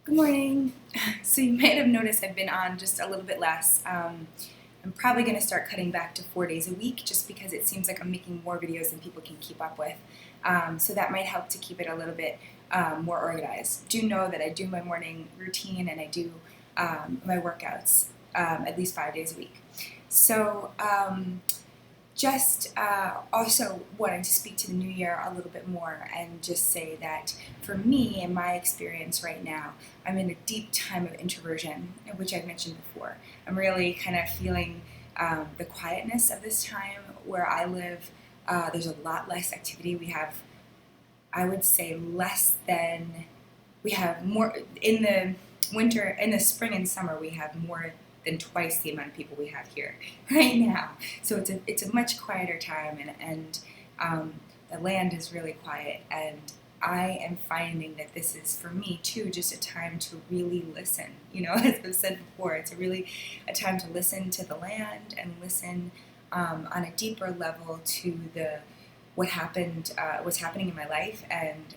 Good morning. So you might have noticed I've been on just a little bit less. I'm probably going to start cutting back to 4 days a week just because it seems like I'm making more videos than people can keep up with. So that might help to keep it a little bit more organized. Do know that I do my morning routine and I do my workouts at least 5 days a week. So just also wanting to speak to the new year a little bit more and just say that for me, in my experience right now, I'm in a deep time of introversion, which I've mentioned before. I'm really kind of feeling the quietness of this time where I live. There's a lot less activity. We have, I would say, we have more in the winter, in the spring and summer, we have more than twice the amount of people we have here right now. So it's a much quieter time, and the land is really quiet, and I am finding that this is for me too just a time to really listen. As I've said before, it's a time to listen to the land and listen on a deeper level to the what's happening in my life, and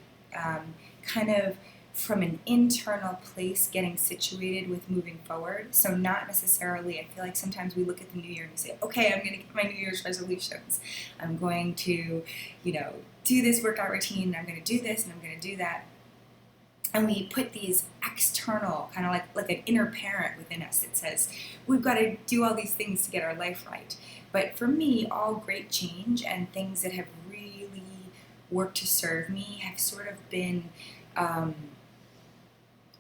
kind of from an internal place getting situated with moving forward. So not necessarily, I feel like sometimes we look at the new year and we say, okay, I'm going to get my New Year's resolutions. I'm going to, do this workout routine, and I'm going to do this, and I'm going to do that. And we put these external, kind of like an inner parent within us that says, we've got to do all these things to get our life right. But for me, all great change and things that have really worked to serve me have sort of been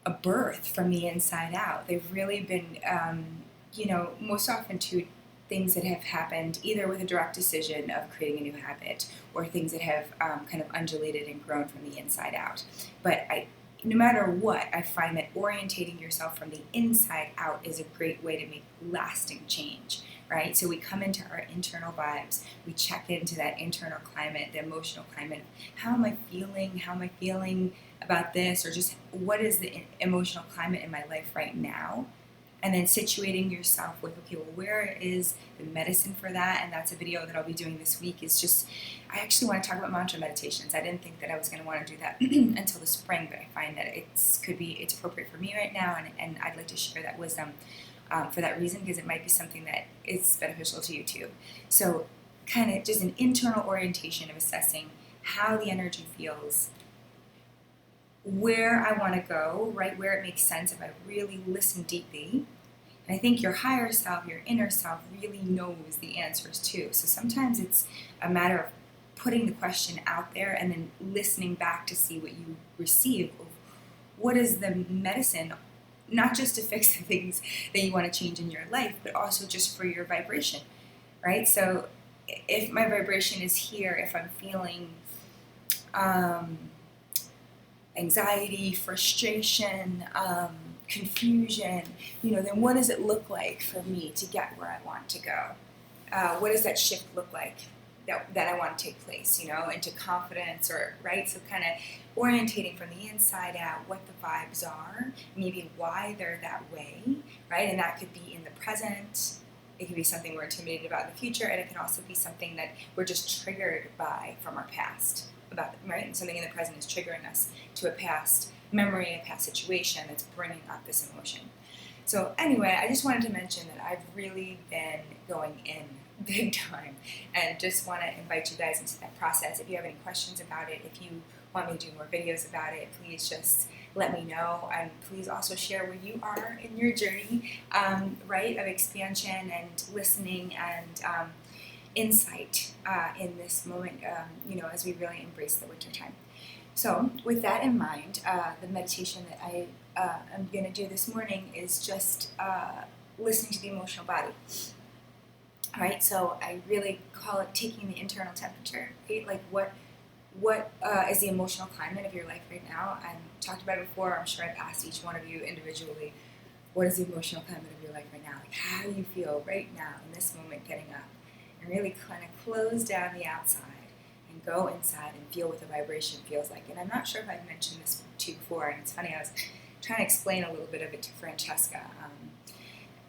a birth from the inside out. They've really been, most often to things that have happened either with a direct decision of creating a new habit or things that have kind of undulated and grown from the inside out. But no matter what, I find that orientating yourself from the inside out is a great way to make lasting change, right? So we come into our internal vibes, we check into that internal climate, the emotional climate. How am I feeling? How am I feeling about this? Or just what is the emotional climate in my life right now? And then situating yourself with, okay, well, where is the medicine for that? And that's a video that I'll be doing this week. I actually want to talk about mantra meditations. I didn't think that I was going to want to do that until the spring, but I find that it's appropriate for me right now, and I'd like to share that wisdom for that reason, because it might be something that is beneficial to you too. So kind of just an internal orientation of assessing how the energy feels, where I want to go, right where it makes sense if I really listen deeply. And I think your higher self, your inner self, really knows the answers too. So sometimes it's a matter of putting the question out there and then listening back to see what you receive. What is the medicine, not just to fix the things that you want to change in your life, but also just for your vibration, right? So if my vibration is here, if I'm feeling anxiety, frustration, confusion, then what does it look like for me to get where I want to go? What does that shift look like that I want to take place, into confidence, or, right? So kind of orientating from the inside out what the vibes are, maybe why they're that way, right? And that could be in the present. It could be something we're intimidated about in the future, and it can also be something that we're just triggered by from our past, right? And something in the present is triggering us to a past memory, a past situation that's bringing up this emotion. So anyway, I just wanted to mention that I've really been going in big time, and just want to invite you guys into that process. If you have any questions about it, if you want me to do more videos about it, please just let me know, and please also share where you are in your journey, right, of expansion and listening and insight in this moment, as we really embrace the winter time. So with that in mind, the meditation that I am going to do this morning is just listening to the emotional body. All right, so I really call it taking the internal temperature, right? Like what is the emotional climate of your life right now? I've talked about it before. I'm sure I've asked each one of you individually, what is the emotional climate of your life right now? Like, how do you feel right now in this moment getting up? And really kind of close down the outside and go inside and feel what the vibration feels like. And I'm not sure if I've mentioned this to you before, and it's funny, I was trying to explain a little bit of it to Francesca.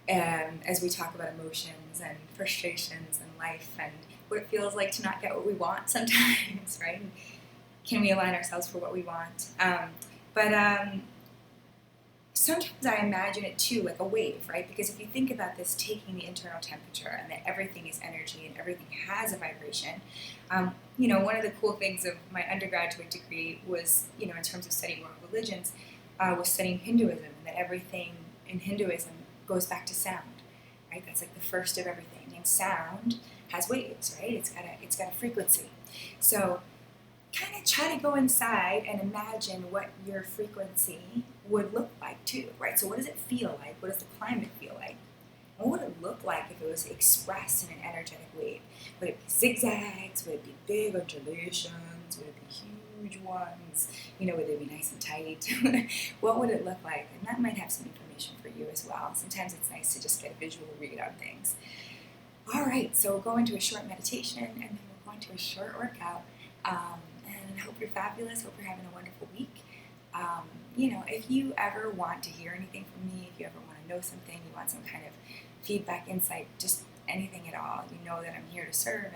And as we talk about emotions and frustrations and life and what it feels like to not get what we want sometimes, right? Can we align ourselves for what we want? But sometimes I imagine it too like a wave, right? Because if you think about this, taking the internal temperature and that everything is energy and everything has a vibration, one of the cool things of my undergraduate degree was, in terms of studying world religions, was studying Hinduism, and that everything in Hinduism goes back to sound, right? That's like the first of everything, and sound has waves, right? It's got a frequency. So kind of try to go inside and imagine what your frequency would look like too, right? So what does it feel like? What does the climate feel like? What would it look like if it was expressed in an energetic wave? Would it be zigzags? Would it be big undulations? Would it be huge ones? Would they be nice and tight? What would it look like? And that might have some information for you as well. Sometimes it's nice to just get a visual read on things. All right, so we'll go into a short meditation, and then we'll go into a short workout. And I hope you're fabulous. Hope you're having a wonderful week. If you ever want to hear anything from me, if you ever want to know something, you want some kind of feedback, insight, just anything at all, you know that I'm here to serve.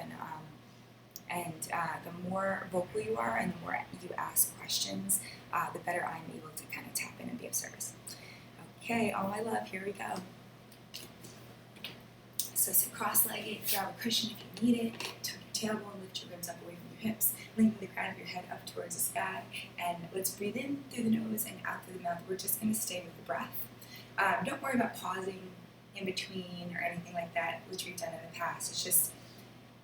And the more vocal you are and the more you ask questions, the better I'm able to kind of tap in and be of service. Okay, all my love, here we go. So sit cross-legged, grab a cushion if you need it, tuck your tailbone, lift your ribs up away from your hips, lengthen the crown of your head up towards the sky, and let's breathe in through the nose and out through the mouth. We're just going to stay with the breath. Don't worry about pausing in between or anything like that, which we've done in the past. It's just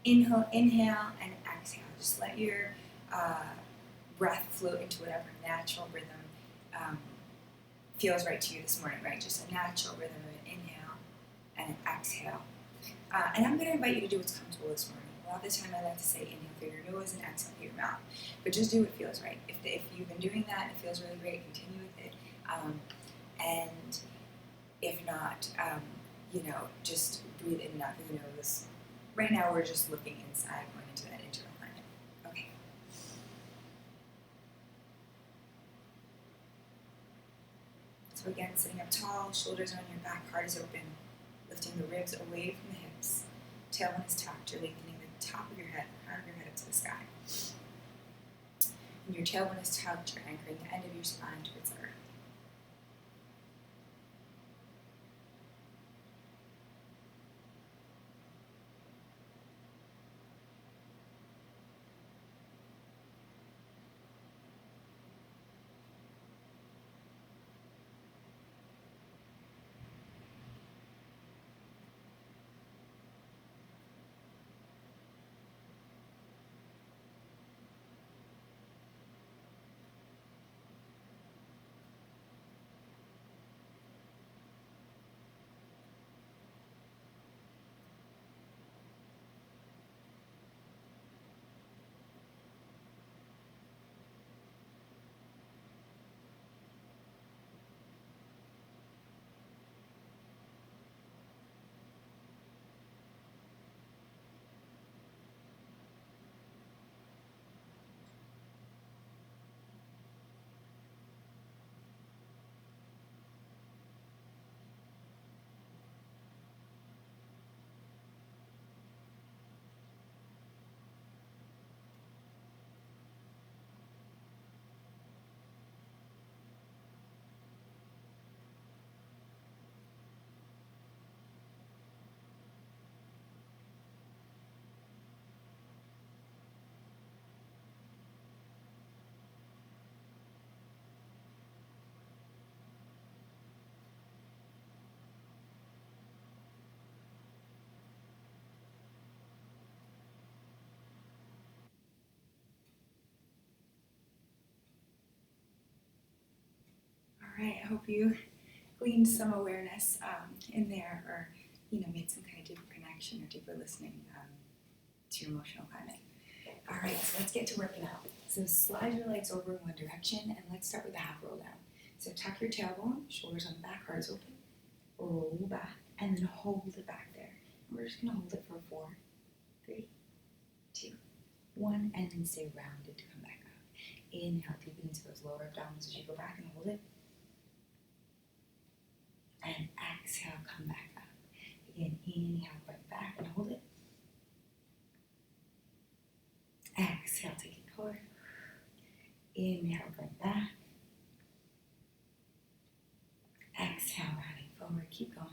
inhale and exhale. Just let your breath flow into whatever natural rhythm feels right to you this morning, right? Just a natural rhythm of an inhale and an exhale. And I'm going to invite you to do what's comfortable this morning. A lot of the time I like to say inhale through your nose and exhale through your mouth. But just do what feels right. If you've been doing that and it feels really great, continue with it. And if not, just breathe in and out through the nose. Right now we're just looking inside, going into that internal climate. Okay. So again, sitting up tall, shoulders on your back, heart is open, lifting the ribs away from the hips. Tailbone is tucked, you're lengthening the top of your head, crown of your head up to the sky. When your tailbone is tucked, you're anchoring the end of your spine towards the earth. All right, I hope you gleaned some awareness in there, or made some kind of deeper connection or deeper listening to your emotional climate. All right, so let's get to working out. So slide your legs over in one direction, and let's start with the half roll down. So tuck your tailbone, shoulders on the back, heart is open, roll back, and then hold it back there. And we're just going to hold it for 4, 3, 2, 1, and then stay rounded to come back up. Inhale deep into those lower abdominals as you go back and hold it. And exhale, come back up. Again, inhale, right back and hold it. Exhale, take it forward. Inhale, bring back. forward, keep going.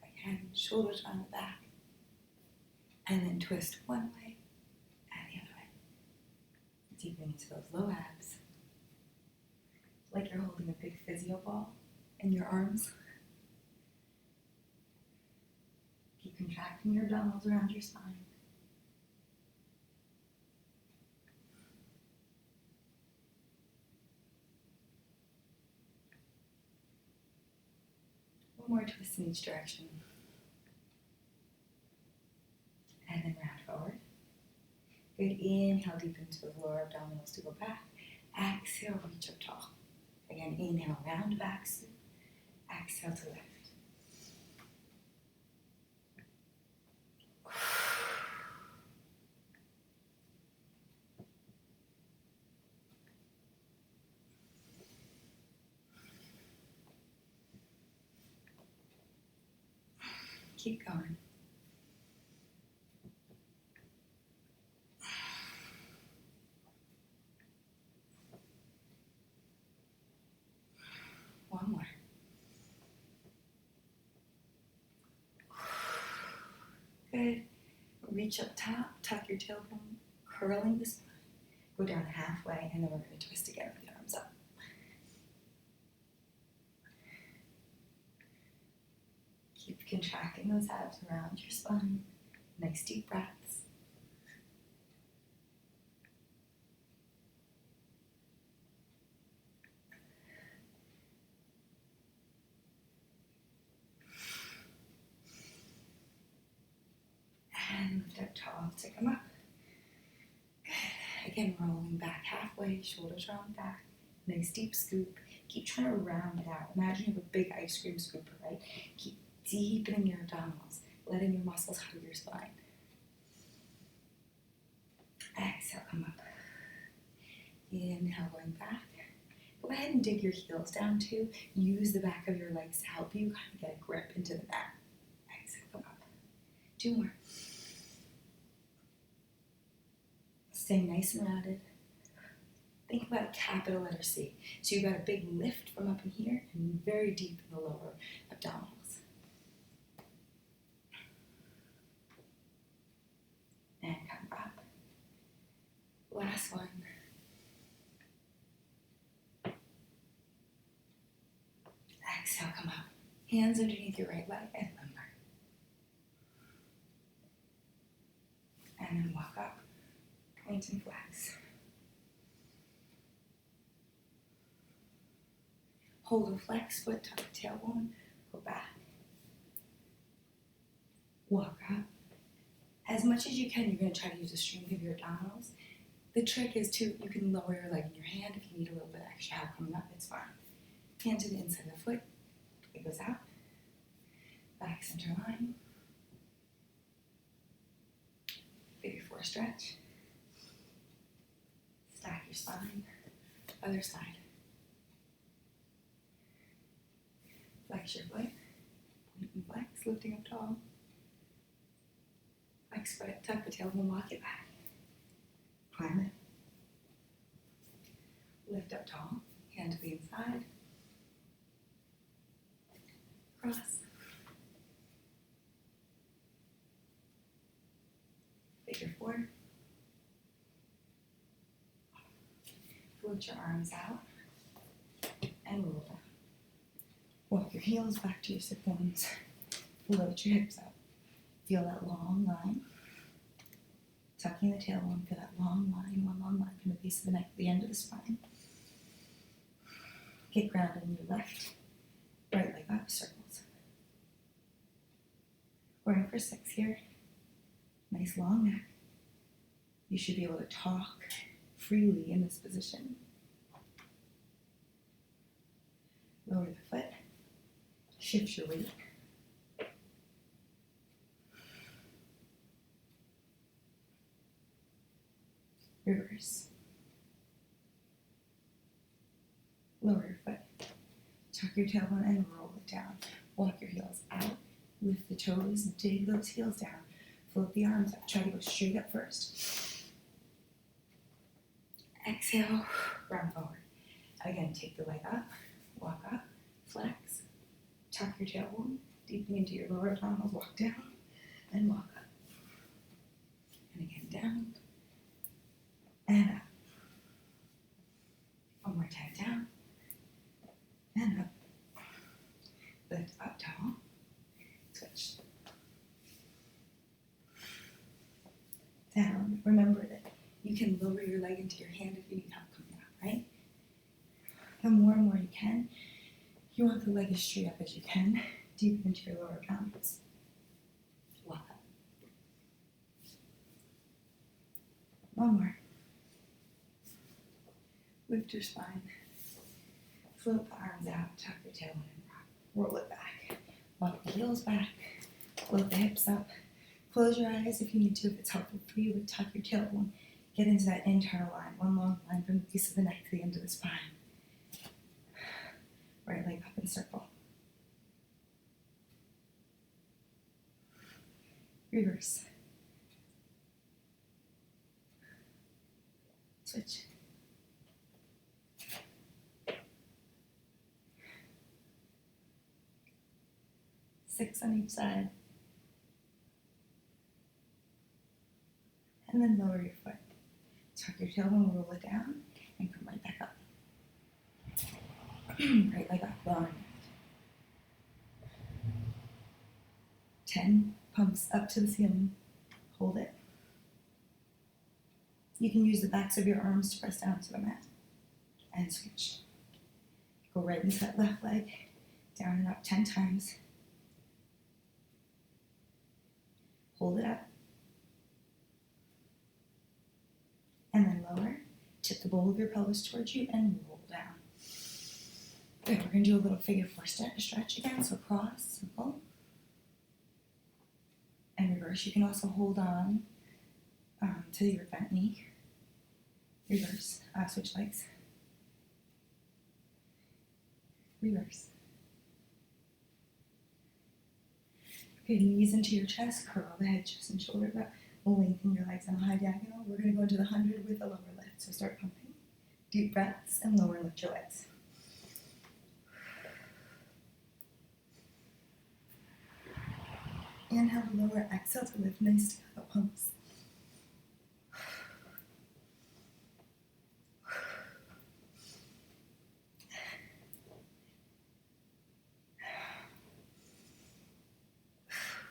Again, shoulders on the back. And then twist one way and the other way. Deepening into those low abs. Like you're holding a big physio ball in your arms. Keep contracting your abdominals around your spine. One more twist in each direction. And then round forward. Good, inhale deep into the lower abdominals to go back. Exhale, reach up tall. Again, inhale, round back, swoop. Exhale to lift. Keep going. One more. Good. Reach up top, tuck your tailbone, curling the spine. Go down halfway, and then we're going to twist again with the arms up. Keep contracting those abs around your spine. Nice deep breaths. And lift up tall to come up. Good. Again, rolling back halfway, shoulders round back. Nice deep scoop. Keep trying to round it out. Imagine you have a big ice cream scooper, right? Keep deepening your abdominals, letting your muscles hug your spine. Exhale, come up. Inhale, going back. Go ahead and dig your heels down too. Use the back of your legs to help you kind of get a grip into the mat. Exhale, come up. 2 more. Stay nice and rounded. Think about a capital letter C. So you've got a big lift from up in here and very deep in the lower abdominals. And come up. Last one. Exhale, come up. Hands underneath your right leg and lumbar. And then walk up. Point and flex. Hold a flex foot, tuck the tailbone, go back. Walk up. As much as you can, you're going to try to use the strength of your abdominals. The trick is to, you can lower your leg in your hand if you need a little bit extra help coming up, it's fine. Hand to the inside of the foot, it goes out. Back center line. Figure 4 stretch. Stack your spine. Other side. Flex your foot. Point and flex, lifting up tall. Flex foot, tuck the tailbone, walk it back. Climb it. Lift up tall. Hand to the inside. Cross. Figure 4. Float your arms out and roll down. Walk your heels back to your sit bones. Float your hips up. Feel that long line. Tucking the tailbone, feel that long line, one long line from the base of the neck to the end of the spine. Get grounded in your left, right leg up, circles. We're in for 6 here. Nice long neck. You should be able to talk freely in this position. Lower the foot. Shift your weight. Reverse. Lower your foot. Tuck your tailbone and roll it down. Walk your heels out. Lift the toes, dig those heels down. Float the arms up. Try to go straight up first. Exhale, round forward. Again, take the leg up, walk up, flex, tuck your tailbone, deepen into your lower abdominals, walk down, and walk up. And again, down, and up. One more time, down, and up. Lift up tall, switch. Down. Remember that you can lower your leg into your hand if you need help coming up, right? The more and more you can, you want the leg as straight up as you can, deep into your lower abdominals. Walk up. One more. Lift your spine. Float the arms out, tuck your tailbone and rock. Roll it back. Walk the heels back. Float the hips up. Close your eyes if you need to, if it's helpful for you, but tuck your tailbone. Get into that internal line, one long line from the base of the neck to the end of the spine. Right leg up in circle. Reverse. Switch. Six on each side. And then lower your foot. Tuck your tailbone, roll it down, and come right back up. Right leg up, long. 10 pumps up to the ceiling. Hold it. You can use the backs of your arms to press down to the mat. And switch. Go right into that left leg, down and up 10 times. Hold it up. And then lower. Tip the bowl of your pelvis towards you and roll down. Good, we're going to do a little figure four stretch again. So cross, simple. And reverse. You can also hold on to your bent knee. Reverse. Switch legs. Reverse. Okay, knees into your chest, curl the head, chest, and shoulders up. Lengthen your legs on a high diagonal. We're going to go into the 100 with a lower lift. So start pumping. Deep breaths and lower and lift your legs. Inhale to lower, exhale to lift. Nice together pumps.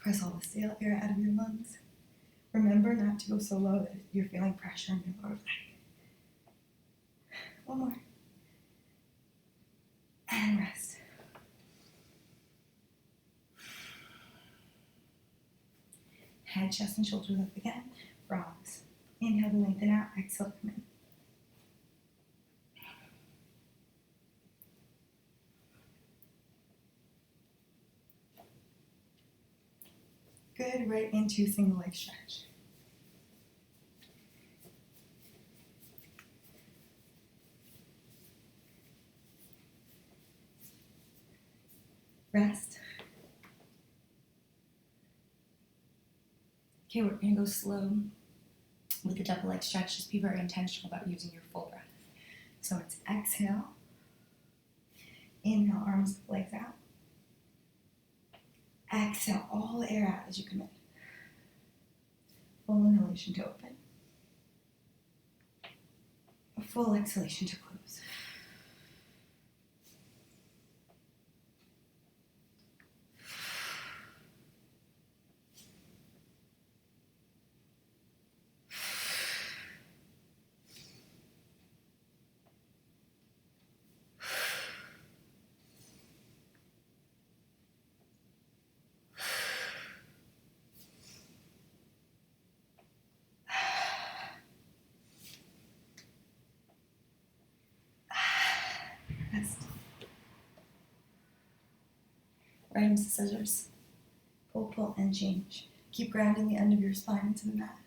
Press all the stale air out of your lungs. Remember not to go so low that you're feeling pressure in your lower back. One more. And rest. Head, chest, and shoulders up again. Frogs. Inhale to lengthen out. Exhale to come in. Good, right into single leg stretch. Rest. Okay, we're going to go slow with the double leg stretch. Just be very intentional about using your full breath. So it's exhale. Inhale, arms, legs out. Exhale all the air out as you come in. Full inhalation to open. A full exhalation to close. Rest. Right into scissors. Pull, pull, and change. Keep grounding the end of your spine into the mat.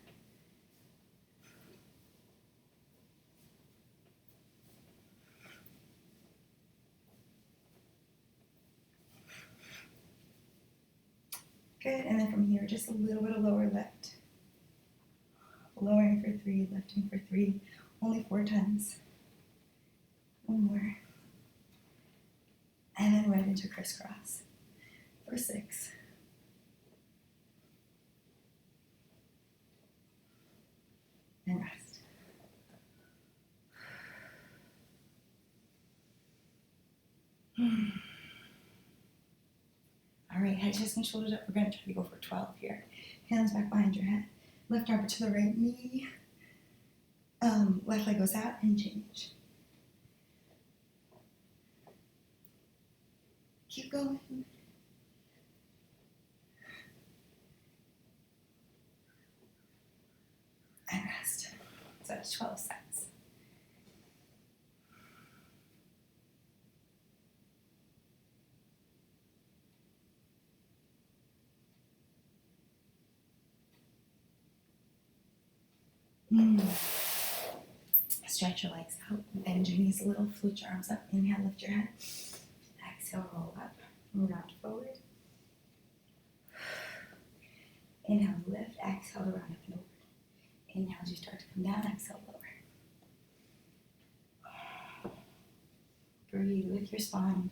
Good, and then from here, just a little bit of lower lift. Lowering for 3, lifting for 3, only 4 times. One more. And then right into crisscross for 6. And rest. All right, head, chest, and shoulders up. We're going to try to go for 12 here. Hands back behind your head. Left arm to the right knee. Left leg goes out and change. Keep going. And rest. So that's 12 sets. Stretch your legs out, bend your knees a little, float your arms up, inhale, lift your head. Exhale, roll up, round forward. Inhale, lift, exhale to round up and over. Inhale as you start to come down, exhale, lower. Breathe with your spine.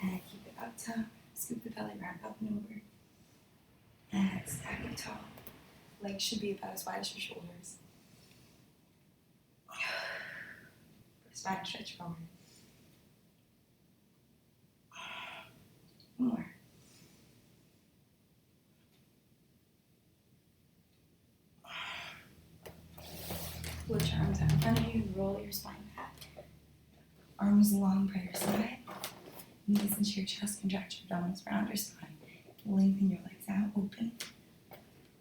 And keep it up top. Scoop the belly, round up and over. And stack it tall. Legs should be about as wide as your shoulders. Spine stretch forward. One more. Lift your arms out in front of you, roll your spine back. Arms long by your side. Knees into your chest, contract your abdominals around your spine. Lengthen your legs out, open.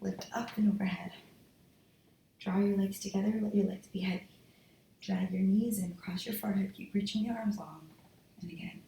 Lift up and overhead. Draw your legs together, let your legs be heavy. Drag your knees in, cross your forehead, keep reaching your arms long. And again.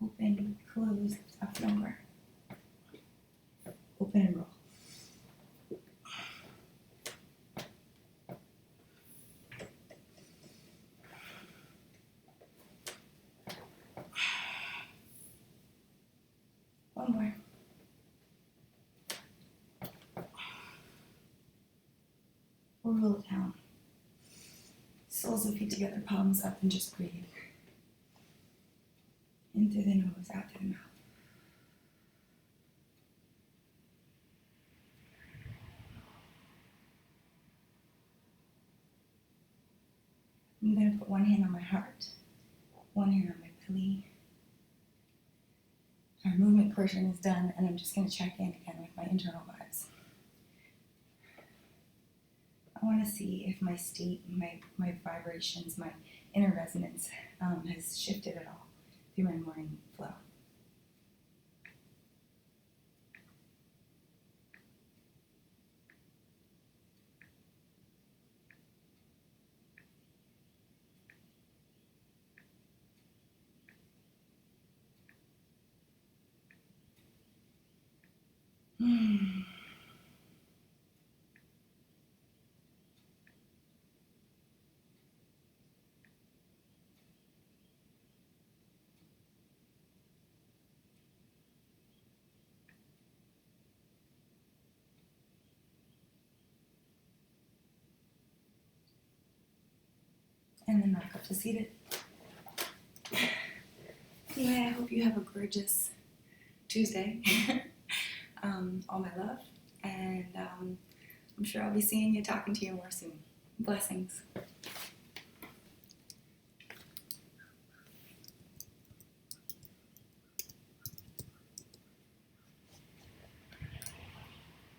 Open, close, up and over. Open and roll. One more. We'll roll it down. Soles of feet together, palms up, and just breathe. In through the nose, out through the mouth. I'm going to put one hand on my heart, one hand on my belly. Our movement portion is done, and I'm just going to check in again with my internal vibes. I want to see if my state, my vibrations, my inner resonance has shifted at all through my morning flow. And then back up to seated. Anyway, I hope you have a gorgeous Tuesday. All my love. And I'm sure I'll be seeing you, talking to you more soon. Blessings.